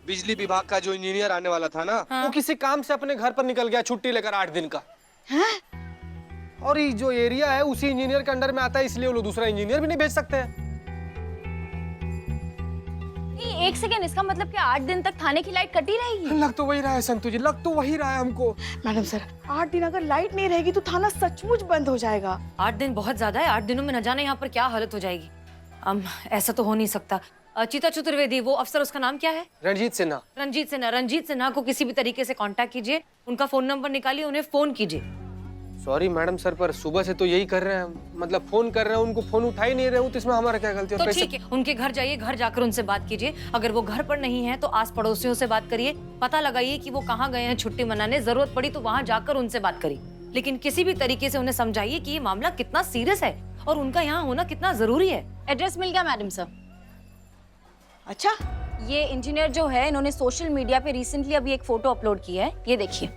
बिजली विभाग का जो इंजीनियर आने वाला था ना, हाँ। वो किसी काम से अपने घर पर निकल गया, छुट्टी लेकर 8 दिन का। हैं? और ये जो एरिया है उसी इंजीनियर के अंडर में आता है, इसलिए वो लोग दूसरा इंजीनियर भी नहीं भेज सकते हैं। नहीं, एक सेकेंड, इसका मतलब क्या 8 दिन तक थाने की लाइट कटी रहेगी? लग तो वही रहा है संतु जी, लग तो वही रहा है हमको। मैडम सर, 8 दिन अगर लाइट नहीं रहेगी तो थाना सचमुच बंद हो जाएगा। 8 दिन बहुत ज्यादा है। 8 दिनों में न जाने यहाँ पर क्या हालत हो जाएगी। ऐसा तो हो नहीं सकता। चीता चतुर्वेदी, वो अफसर, उसका नाम क्या है? रणजीत सिन्हा। रंजीत सिन्हा को किसी भी तरीके से कांटेक्ट कीजिए, उनका फोन नंबर निकालिए, उन्हें फोन कीजिए। सॉरी मैडम सर, पर सुबह से तो यही कर रहे हैं, मतलब फोन कर रहे हैं, उनको फोन उठा ही नहीं रहे हो, तो इसमें हमारा क्या गलती? तो ठीक है, उनके घर जाइए, घर जाकर उनसे बात कीजिए। अगर वो घर पर नहीं है तो आस पड़ोसियों से बात करिए, पता लगाइए कि वो कहाँ गए हैं छुट्टी मनाने। जरूरत पड़ी तो वहाँ जाकर उनसे बात करिए, लेकिन किसी भी तरीके से उन्हें समझाइए कि ये मामला कितना सीरियस है और उनका यहाँ होना कितना जरूरी है। एड्रेस मिल गया मैडम सर। अच्छा, ये इंजीनियर जो है, इन्होंने सोशल मीडिया पे रिसेंटली अभी एक फोटो अपलोड की है, ये देखिए।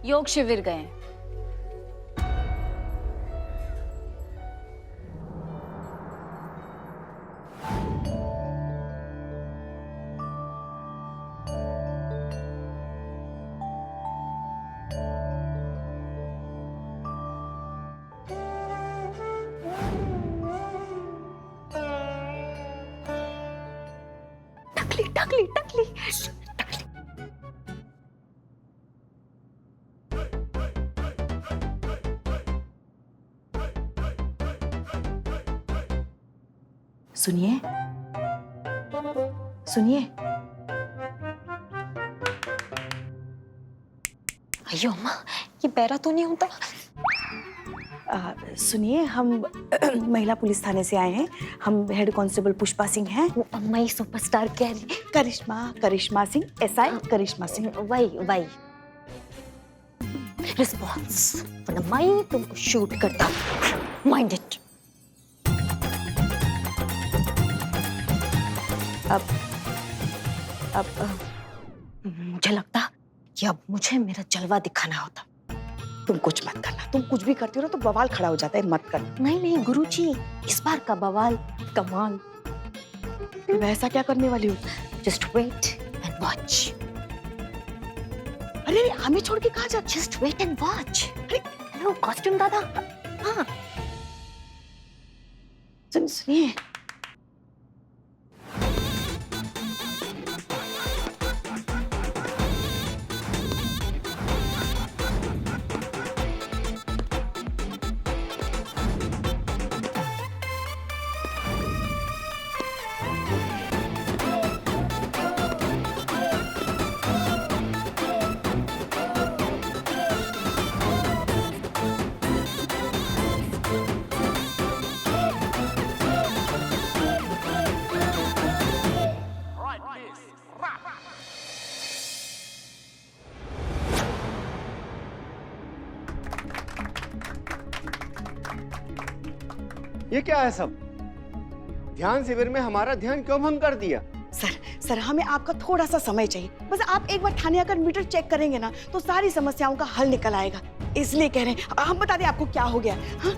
योग शिविर गए हैं। टकली टकली टकली। सुनिए सुनिए। अयो अम्मा, ये पैरा तो नहीं होता। सुनिए, हम महिला पुलिस थाने से आए हैं। हम हेड कांस्टेबल पुष्पा सिंह हैं। वो अम्मा ही सुपरस्टार कह रही। करिश्मा सिंह, एसआई करिश्मा सिंह। वही रिस्पॉन्स, वरना मैं तुमको शूट करता। Mind it. अब मुझे लगता कि अब मुझे मेरा जलवा दिखाना होता। तुम कुछ मत करना, तुम कुछ भी करती हो ना तो बवाल खड़ा हो जाता है, मत करना। नहीं गुरुजी, इस बार का बवाल कमाल। वैसा क्या करने वाली हो? Just wait and watch. अरे हमें छोड़ के कहाँ जा? Just wait and watch. Hello costume Dada. हाँ सुनिए, ये क्या है सब? ध्यान शिविर में हमारा ध्यान क्यों भंग कर दिया? सर हमें आपका थोड़ा सा समय चाहिए। बस आप एक बार थाने आकर मीटर चेक करेंगे ना तो सारी समस्याओं का हल निकल आएगा, इसलिए कह रहे हैं। हम बता दें आपको क्या हो गया? हाँ?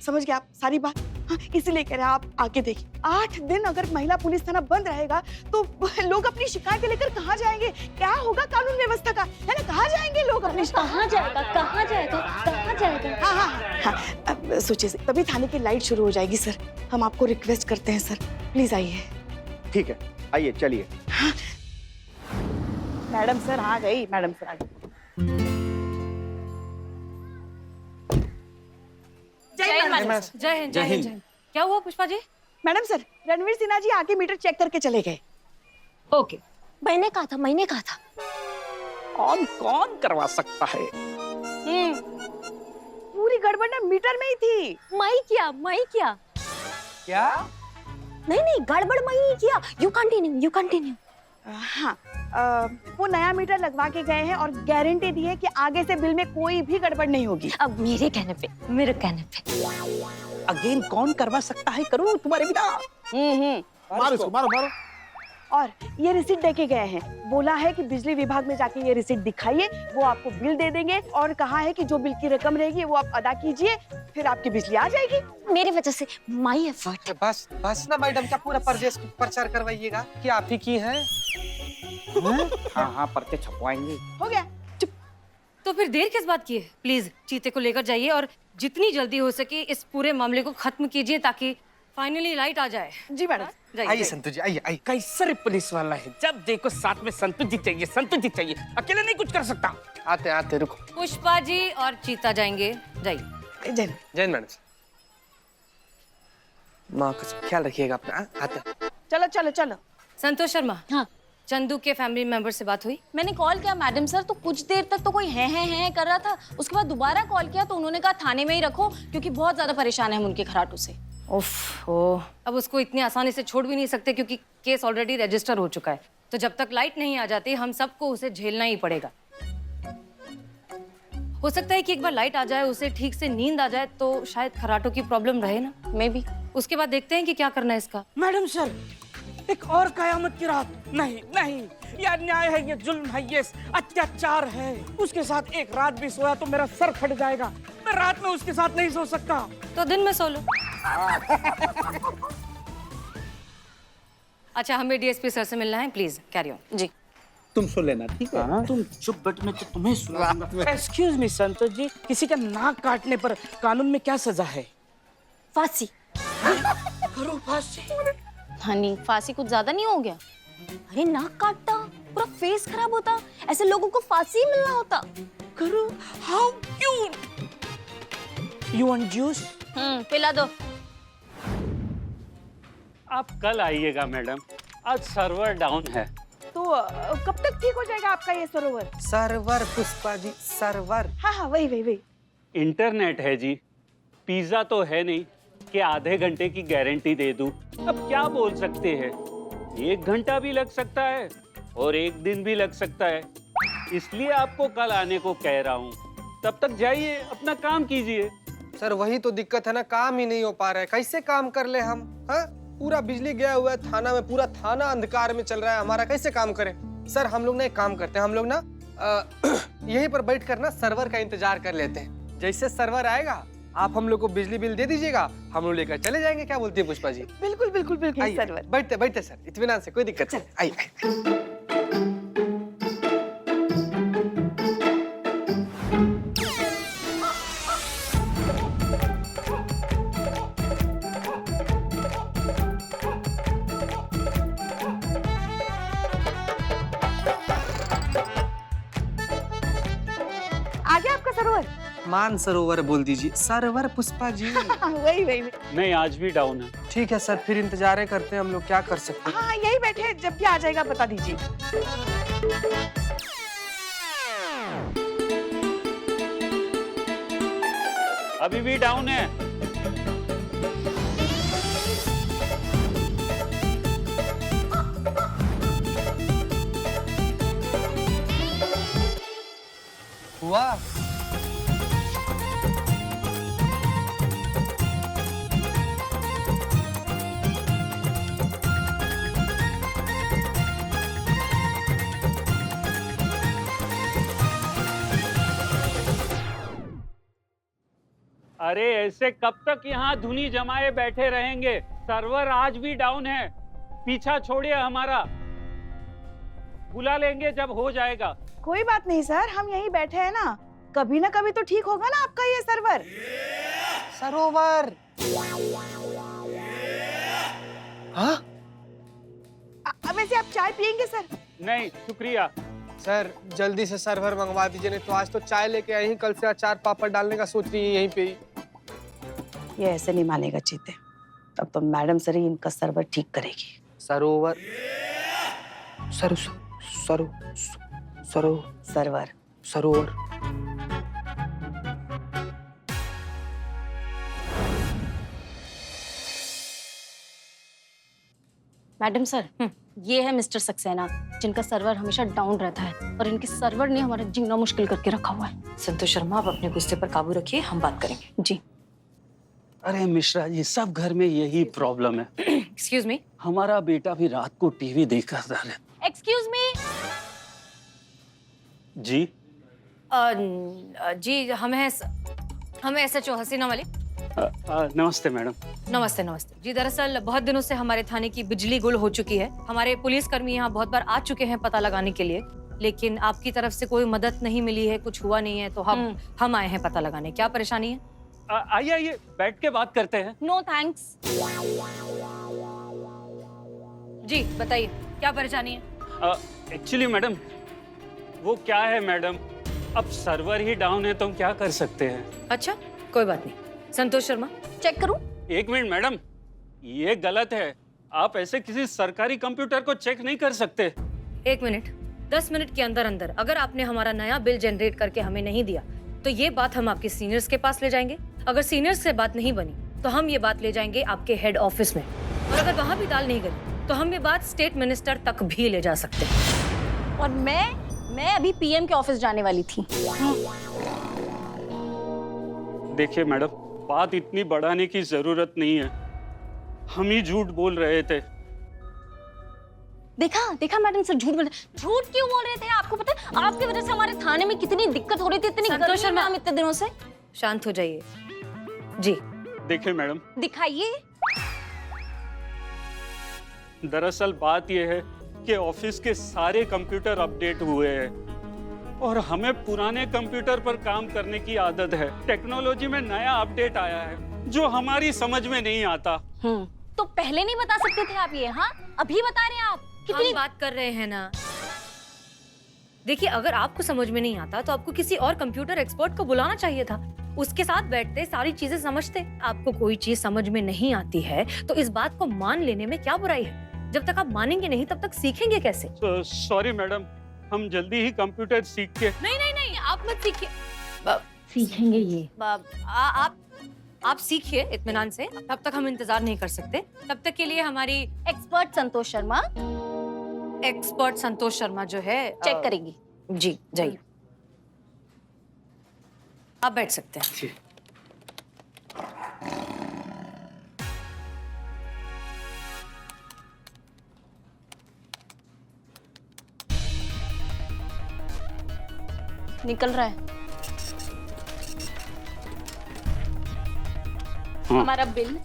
समझ गए आप सारी बात? हाँ, इसीलिए कह रहे हैं आप आके देखिए। 8 दिन अगर महिला पुलिस थाना बंद रहेगा तो लोग अपनी शिकायतें लेकर कहाँ जाएंगे? क्या होगा कानून व्यवस्था का, है ना? कहाँ जाएंगे लोग अपनी? कहाँ जाएगा? हाँ, अब सोचिए, तभी थाने की लाइट शुरू हो जाएगी। सर हम आपको रिक्वेस्ट करते हैं सर, प्लीज आइए। ठीक है, आइए चलिए। हाँ। मैडम सर आ गई, मैडम सर आ गई। जय हिंद। क्या हुआ पुष्पा जी? मैडम सर, रणवीर सिन्हा जी आके मीटर चेक करके चले गए। ओके, मैंने कहा था। कौन करवा सकता है? पूरी गड़बड़ ना मीटर में ही थी। मैं किया क्या? नहीं गड़बड़ मैं ही किया। You continue. हाँ, वो नया मीटर लगवा के गए हैं और गारंटी दी है कि आगे से बिल में कोई भी गड़बड़ नहीं होगी। अब मेरे कहने पे अगेन कौन करवा सकता है? करूं तुम्हारे पिता? मारो इसको, मारो। और ये रिसीट दे के गए हैं। बोला है कि बिजली विभाग में जाके ये रिसीट दिखाइए, वो आपको बिल दे देंगे और कहा है कि जो बिल की रकम रहेगी वो आप अदा कीजिए, फिर आपकी बिजली आ जाएगी। मेरी वजह से, माई एफर्ट। बस बस ना मैडम, क्या पूरा प्रदेश को प्रचार करवाइएगा कि आप ही की हैं? हाँ हाँ, पर्चे छपवाएंगे। हो गया, चुप। तो फिर देर किस बात की है? प्लीज चीते को लेकर जाइए और जितनी जल्दी हो सके इस पूरे मामले को खत्म कीजिए ताकि फाइनली लाइट आ जाए। जी मैडम। आइए संतु जी, आइए आइए। कैसे रे पुलिस वाला है, जब देखो साथ में संतु जी चाहिए, संतु जी चाहिए, अकेले नहीं कुछ कर सकता। आते आते रुको। पुष्पा जी और चीता जाएंगे, जाइए। जय जैन मैडम, माँ का ख्याल रखिएगा अपना। आते। चलो चलो चलो। संतोष शर्मा, हाँ चंदू के फैमिली मेंबर से बात हुई? मैंने कॉल किया मैडम सर, तो कुछ देर तक तो कोई है कर रहा था। उसके बाद दोबारा कॉल किया तो उन्होंने कहा थाने में ही रखो क्योंकि बहुत ज्यादा परेशान है हम उनके खराटों से। उफ, अब उसको इतनी आसानी से छोड़ भी नहीं सकते क्योंकि केस ऑलरेडी रजिस्टर हो चुका है। तो जब तक लाइट नहीं आ जाती हम सबको उसे झेलना ही पड़ेगा। हो सकता है कि एक बार लाइट आ जाए, उसे ठीक से नींद आ जाए तो शायद खराटों की प्रॉब्लम रहे ना, मे बी। उसके बाद देखते हैं कि क्या करना है इसका। मैडम सर, एक और कयामत की रात। नहीं नहीं, ये अन्याय है, ये जुल्म है, ये अत्याचार है। उसके साथ एक रात भी सोया तो मेरा सर फट जाएगा। मैं रात में उसके साथ नहीं सो सकता। तो दिन में सो लो। अच्छा, हमें डीएसपी सर से मिलना है, प्लीज कैरी ऑन। जी तुम सुन लेना, ठीक है? तुम चुप बैठ, मैं तो तुम्हें सुनाऊंगा। एक्सक्यूज मी संतोष जी, किसी का नाक काटने पर कानून में क्या सजा है? फांसी। करो फांसी। हनी, फांसी कुछ ज्यादा नहीं हो गया? अरे नाक काटता, पूरा फेस खराब होता, ऐसे लोगों को फांसी ही मिलना होता। करो। How cute. You want juice? पिला दो। आप कल आइएगा मैडम, आज सर्वर डाउन है। तो कब तक ठीक हो जाएगा आपका ये सरोवर? Server Pushpa ji, server. हाँ हाँ, वही वही वही। इंटरनेट है जी, पिज्जा तो है नहीं कि आधे घंटे की गारंटी दे दूं। अब क्या बोल सकते हैं, 1 घंटा भी लग सकता है और 1 दिन भी लग सकता है। इसलिए आपको कल आने को कह रहा हूँ। तब तक जाइए, अपना काम कीजिए। सर वही तो दिक्कत है ना, काम ही नहीं हो पा रहा है। कैसे काम कर ले हम? हाँ, पूरा बिजली गया हुआ है थाना में, पूरा थाना अंधकार में चल रहा है हमारा, कैसे काम करें? सर हम लोग ना एक काम करते हैं, हम लोग ना यहीं पर बैठ कर ना सर्वर का इंतजार कर लेते हैं। जैसे सर्वर आएगा आप हम लोग को बिजली बिल दे दीजिएगा, हम लोग लेकर चले जाएंगे। क्या बोलती है पुष्पा जी? बिल्कुल बिल्कुल बिल्कुल। आइए, सर्वर। बैठते बैठते सर, इत्मीनान से, कोई दिक्कत नहीं। आइए आइए। आ गया आपका सरोवर? मान सरोवर बोल दीजिए, सर्वर पुष्पा जी। वही वही। नहीं, आज भी डाउन है। ठीक है सर, फिर इंतजार करते हैं हम लोग, क्या कर सकते हैं? हाँ यही बैठे हैं, जब भी आ जाएगा बता दीजिए। अभी भी डाउन है। हुआ? अरे ऐसे कब तक यहाँ धुनी जमाए बैठे रहेंगे? सर्वर आज भी डाउन है। पीछा छोड़िए हमारा, बुला लेंगे जब हो जाएगा। कोई बात नहीं सर, हम यहीं बैठे हैं ना, कभी ना कभी तो ठीक होगा ना आपका ये सर्वर। सरोवर। हाँ? वैसे आप चाय पियेंगे सर? नहीं शुक्रिया। सर जल्दी से सर्वर मंगवा दीजिए, नहीं तो आज तो चाय लेके आई, कल से अचार पापड़ डालने का सोच रही है यहीं पे ही। ये ऐसे नहीं मानेगा चीते, अब तो मैडम सर ही इनका सर्वर ठीक करेगी। सरोवर। सरो सरो सरो सर्वर। सरोवर। मैडम सर, ये है मिस्टर सक्सेना, जिनका सर्वर हमेशा डाउन रहता है और इनके सर्वर ने हमारा जीना मुश्किल करके रखा हुआ है। संतोष शर्मा, आप अपने गुस्से पर काबू रखिए, हम बात करेंगे। जी। अरे मिश्रा जी, सब घर में यही प्रॉब्लम है। एक्सक्यूज मी, हमारा बेटा भी रात को टीवी देखा था। Excuse me. जी जी हम SHO हसीना वाले। नमस्ते मैडम। नमस्ते नमस्ते जी। दरअसल बहुत दिनों से हमारे थाने की बिजली गुल हो चुकी है। हमारे पुलिसकर्मी यहाँ बहुत बार आ चुके हैं पता लगाने के लिए, लेकिन आपकी तरफ से कोई मदद नहीं मिली है, कुछ हुआ नहीं है, तो हम आए हैं पता लगाने। क्या परेशानी है? आइए आइए, बैठ के बात करते हैं। No thanks. जी बताइए क्या परेशानी है? एक्चुअली मैडम, वो क्या है मैडम, अब सर्वर ही डाउन है तो हम क्या कर सकते हैं। अच्छा कोई बात नहीं। संतोष शर्मा चेक करूं? एक मिनट मैडम, ये गलत है। आप ऐसे किसी सरकारी कंप्यूटर को चेक नहीं कर सकते। एक मिनट, 10 मिनट के अंदर अंदर अगर आपने हमारा नया बिल जनरेट करके हमें नहीं दिया तो ये बात हम आपके सीनियर्स के पास ले जाएंगे। अगर सीनियर्स से बात नहीं बनी तो हम ये बात ले जाएंगे आपके हेड ऑफिस में, और अगर वहां भी दाल नहीं गई तो हम ये बात स्टेट मिनिस्टर तक भी ले जा सकते हैं। और मैं अभी PM के ऑफिस जाने वाली थी। देखिए मैडम, बात इतनी बढ़ाने की जरूरत नहीं है, हम ही झूठ बोल रहे थे। देखा मैडम सर, झूठ क्यों बोल रहे थे? आपको पता है आपकी वजह से हमारे थाने में कितनी दिक्कत हो रही थी, इतनी गर्मी में हम इतने दिनों से। शांत हो जाइए जी। देखिए मैडम, दिखाइए। दरअसल बात यह है कि ऑफिस के सारे कंप्यूटर अपडेट हुए हैं और हमें पुराने कंप्यूटर पर काम करने की आदत है। टेक्नोलॉजी में नया अपडेट आया है जो हमारी समझ में नहीं आता। तो पहले नहीं बता सकते थे आप ये? हाँ अभी बता रहे हैं आप। हम बात कर रहे हैं ना। देखिए अगर आपको समझ में नहीं आता तो आपको किसी और कंप्यूटर एक्सपर्ट को बुलाना चाहिए था, उसके साथ बैठते सारी चीजें समझते। आपको कोई चीज समझ में नहीं आती है तो इस बात को मान लेने में क्या बुराई है? जब तक आप मानेंगे नहीं तब तक सीखेंगे कैसे? सॉरी मैडम, हम जल्दी ही कंप्यूटर सीख के। नहीं आप मत सीखिए। सीखेंगे ये। आप सीखिए इत्मीनान से, तब तक हम इंतजार नहीं कर सकते। तब तक के लिए हमारी एक्सपर्ट संतोष शर्मा जो है चेक करेंगी। जी जाइए, आप बैठ सकते हैं। निकल रहा है हाँ। हमारा बिल।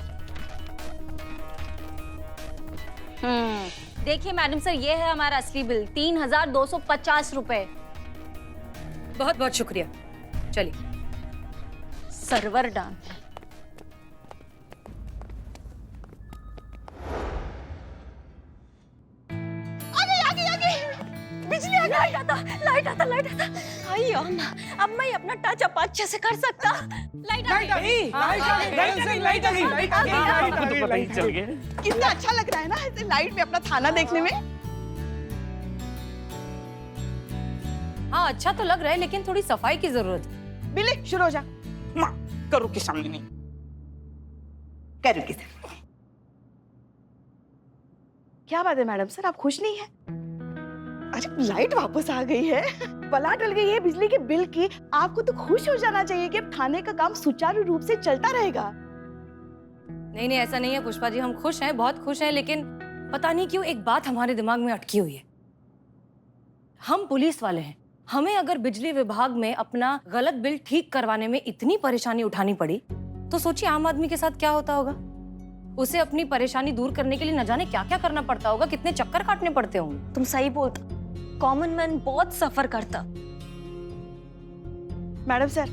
देखिए मैडम सर, ये है हमारा असली बिल, 3250 रुपए। बहुत बहुत शुक्रिया। चलिए। Server down. बिजली आ गई। लाइट आता। आई अब मैं अपना टच अप अच्छे से कर सकता। लाइट आ गई। पता ही चल गया। कितना अच्छा लग रहा है ना ऐसे लाइट में अपना थाना देखने में। हाँ अच्छा तो लग रहा है, लेकिन थोड़ी सफाई की जरूरत है। बिल्ली शुरू हो जा। माँ करो के सामने नहीं। करो के सामने। क्या बात है मैडम सर, आप खुश नहीं हैं? अरे लाइट वापस आ गई है, बला टल गई है बिजली के बिल की। आपको तो खुश हो जाना चाहिए कि अब थाने का काम सुचारू रूप से चलता रहेगा। नहीं ऐसा नहीं है पुष्पा जी, हम खुश हैं, बहुत खुश हैं, लेकिन पता नहीं क्यों एक बात हमारे दिमाग में अटकी हुई है। हम पुलिस वाले हैं, हमें अगर बिजली विभाग में अपना गलत बिल ठीक करवाने में इतनी परेशानी उठानी पड़ी तो सोचिए आम आदमी के साथ क्या होता होगा। उसे अपनी परेशानी दूर करने के लिए न जाने क्या क्या करना पड़ता होगा, कितने चक्कर काटने पड़ते होंगे। तुम सही बोलता, कॉमन मैन बहुत सफर करता। मैडम सर,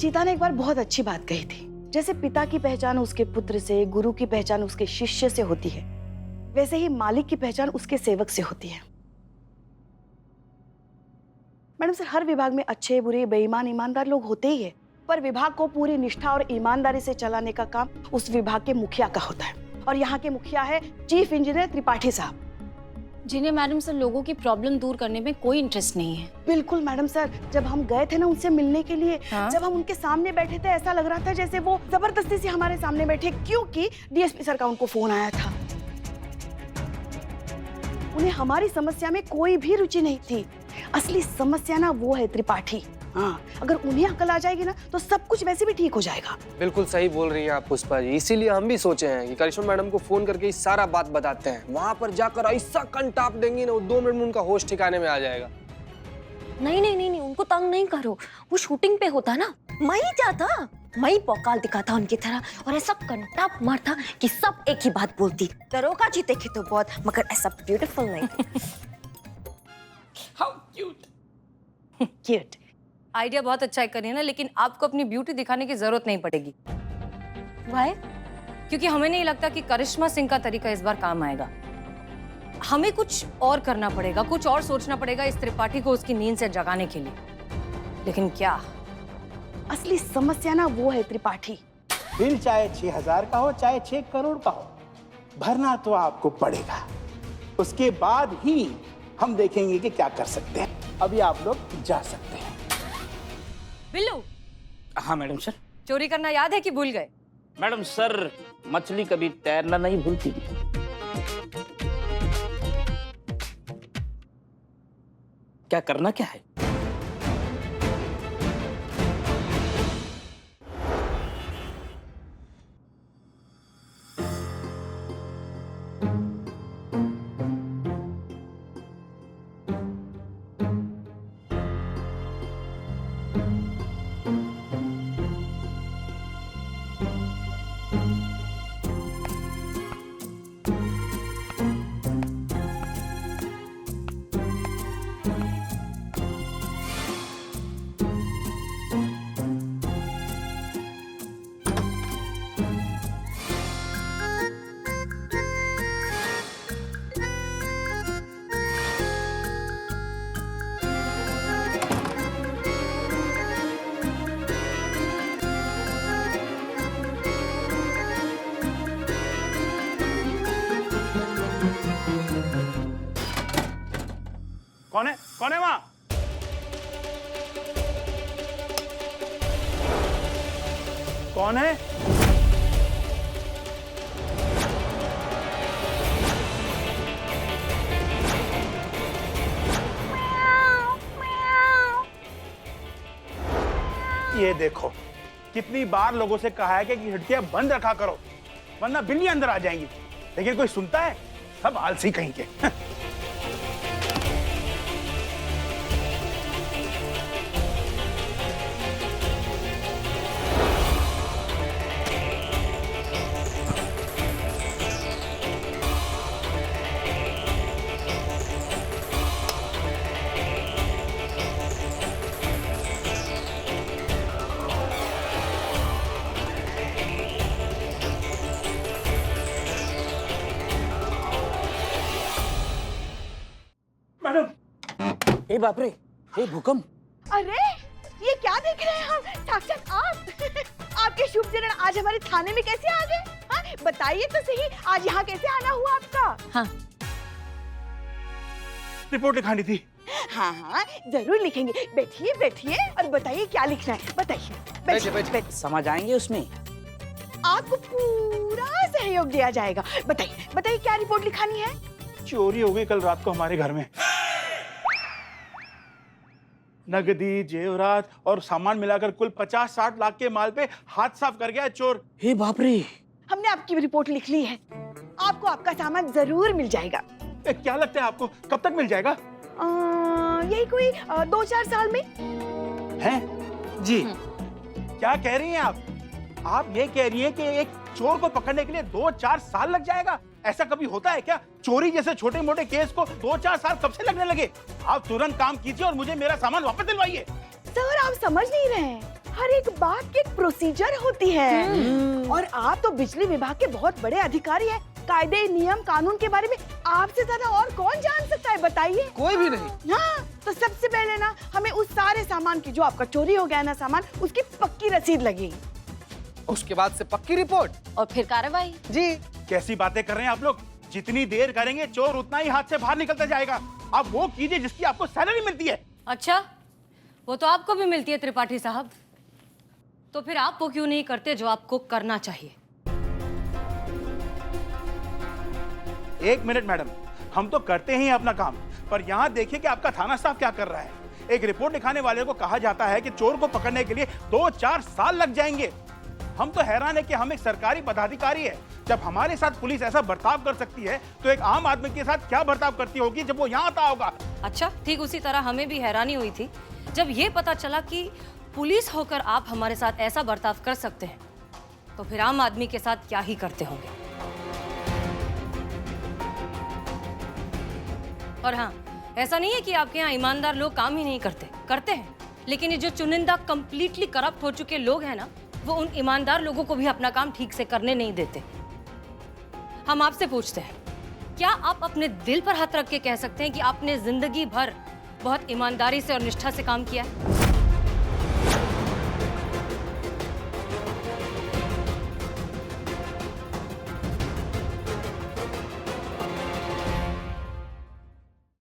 चीता ने एक बार बहुत अच्छी बात कही थी, जैसे पिता की पहचान उसके पुत्र से, गुरु की पहचान उसके शिष्य से होती है, वैसे ही मालिक की पहचान उसके सेवक से होती है। मैडम सर, हर विभाग में अच्छे बुरे बेईमान ईमानदार लोग होते ही है, पर विभाग को पूरी निष्ठा और ईमानदारी से चलाने का काम उस विभाग के मुखिया का होता है, और यहाँ के मुखिया है चीफ इंजीनियर त्रिपाठी साहब, जिन्हें मैडम सर लोगों की प्रॉब्लम दूर करने में कोई इंटरेस्ट नहीं है। बिल्कुल मैडम सर, जब हम गए थे ना उनसे मिलने के लिए, हाँ? जब हम उनके सामने बैठे थे ऐसा लग रहा था जैसे वो जबरदस्ती से हमारे सामने बैठे, क्योंकि डीएसपी सर का उनको फोन आया था। उन्हें हमारी समस्या में कोई भी रुचि नहीं थी। असली समस्या ना वो है त्रिपाठी, हाँ, अगर उन्हें अकल आ जाएगी ना तो सब कुछ वैसे भी ठीक हो जाएगा। बिल्कुल सही बोल रही हैं आप पुष्पा जी, इसीलिए हम भी सोचे हैं कि करिश्मा मैडम को फोन करके ये सारा बात बताते हैं। वहां पर जाकर ऐसा कंटाप देंगी ना, वो 2 मिनट में उनका होश ठिकाने में आ जाएगा। नहीं नहीं नहीं नहीं, उनको तंग नहीं करो। वो शूटिंग पे होता ना, मैं ही जाता, मैं ही पौकाल दिखाता उनकी तरह और ऐसा कंटाप मारता कि सब एक ही बात बोलती। दरोगा जी देखे तो बहुत, मगर ऐसा ब्यूटीफुल नहीं। How cute. क्यूट। आइडिया बहुत अच्छा है करिए ना, लेकिन आपको अपनी ब्यूटी दिखाने की जरूरत नहीं पड़ेगी। वाई? क्योंकि हमें नहीं लगता कि करिश्मा सिंह का तरीका इस बार काम आएगा। हमें कुछ और करना पड़ेगा, कुछ और सोचना पड़ेगा इस त्रिपाठी को उसकी नींद से जगाने के लिए। लेकिन क्या? असली समस्या ना वो है त्रिपाठी। बिल चाहे 6,000 का हो चाहे 6 करोड़ का हो, भरना तो आपको पड़ेगा। उसके बाद ही हम देखेंगे कि क्या कर सकते हैं। अभी आप लोग जा सकते हैं। बिल्लू, हाँ मैडम सर। चोरी करना याद है कि भूल गए? मैडम सर, मछली कभी तैरना नहीं भूलती। क्या करना क्या है? कौन है? कौन है वहां? कौन है? ये देखो, कितनी बार लोगों से कहा है कि खिड़कियां बंद रखा करो, वरना बिल्ली अंदर आ जाएंगी, लेकिन कोई सुनता है? सब आलसी कहीं के। ए बाप रे, ए भूकंप। अरे ये क्या देख रहे हैं हम? साक्षात आप। आपके शुभ चरण आज हमारे थाने में कैसे आ गए? हाँ, बताइए तो सही, आज यहाँ कैसे आना हुआ आपका? हाँ, रिपोर्ट लिखानी थी। हाँ हाँ, जरूर लिखेंगे। बैठिए बैठिए और बताइए क्या लिखना है, बताइए। बैठिए, बैठिए। बैठिए। समझ आएंगे उसमें। आपको पूरा सहयोग दिया जाएगा। बताइए बताइए क्या रिपोर्ट लिखानी है? चोरी हो गई कल रात को हमारे घर में। नगदी, जेवरात और सामान मिलाकर कुल 50-60 लाख के माल पे हाथ साफ कर गया है चोर। हे बाप रे। हमने आपकी रिपोर्ट लिख ली है, आपको आपका सामान जरूर मिल जाएगा। क्या लगता है आपको, कब तक मिल जाएगा? यही कोई 2-4 साल में। हैं? जी। क्या कह रही हैं आप? आप ये कह रही हैं कि एक चोर को पकड़ने के लिए 2-4 साल लग जाएगा? ऐसा कभी होता है क्या? चोरी जैसे छोटे मोटे केस को 2-4 साल कब से लगने लगे? आप तुरंत काम कीजिए और मुझे मेरा सामान वापस दिलवाइए। सर आप समझ नहीं रहे हैं, हर एक बात की एक प्रोसीजर होती है। और आप तो बिजली विभाग के बहुत बड़े अधिकारी हैं। कायदे, नियम, कानून के बारे में आपसे ज्यादा और कौन जान सकता है, बताइए। कोई भी नहीं। हाँ, तो सबसे पहले ना हमें उस सारे सामान की, जो आपका चोरी हो गया ना सामान, उसकी पक्की रसीद लगेगी। उसके बाद से पक्की रिपोर्ट और फिर कार्रवाई। जी। कैसी बातें कर रहे हैं आप लोग? जितनी देर करेंगे चोर उतना ही हाथ से बाहर निकलता जाएगा। आप वो कीजिए जिसकी आपको सैलरी मिलती है। अच्छा, वो तो आपको भी मिलती है त्रिपाठी साहब, तो फिर आप वो क्यों नहीं करते जो आपको करना चाहिए? एक मिनट मैडम, हम तो करते ही अपना काम, पर यहाँ देखिए कि आपका थाना स्टाफ क्या कर रहा है। एक रिपोर्ट दिखाने वाले को कहा जाता है कि चोर को पकड़ने के लिए 2-4 साल लग जाएंगे। हम तो हैरान है कि हम एक सरकारी पदाधिकारी है, जब हमारे साथ पुलिस ऐसा बर्ताव कर सकती है तो एक आम आदमी के साथ क्या बर्ताव करती होगी जब वो यहाँ आता होगा। अच्छा, ठीक उसी तरह हमें भी हैरानी हुई थी जब ये पता चला कि पुलिस होकर आप हमारे साथ ऐसा बर्ताव कर सकते हैं, तो फिर आम आदमी के साथ क्या ही करते होंगे। और हाँ, ऐसा नहीं है कि आपके यहाँ ईमानदार लोग काम ही नहीं करते हैं, लेकिन ये जो चुनिंदा कंप्लीटली करप्ट हो चुके लोग हैं ना, वो उन ईमानदार लोगों को भी अपना काम ठीक से करने नहीं देते। हम आपसे पूछते हैं, क्या आप अपने दिल पर हाथ रख के कह सकते हैं कि आपने जिंदगी भर बहुत ईमानदारी से और निष्ठा से काम किया है?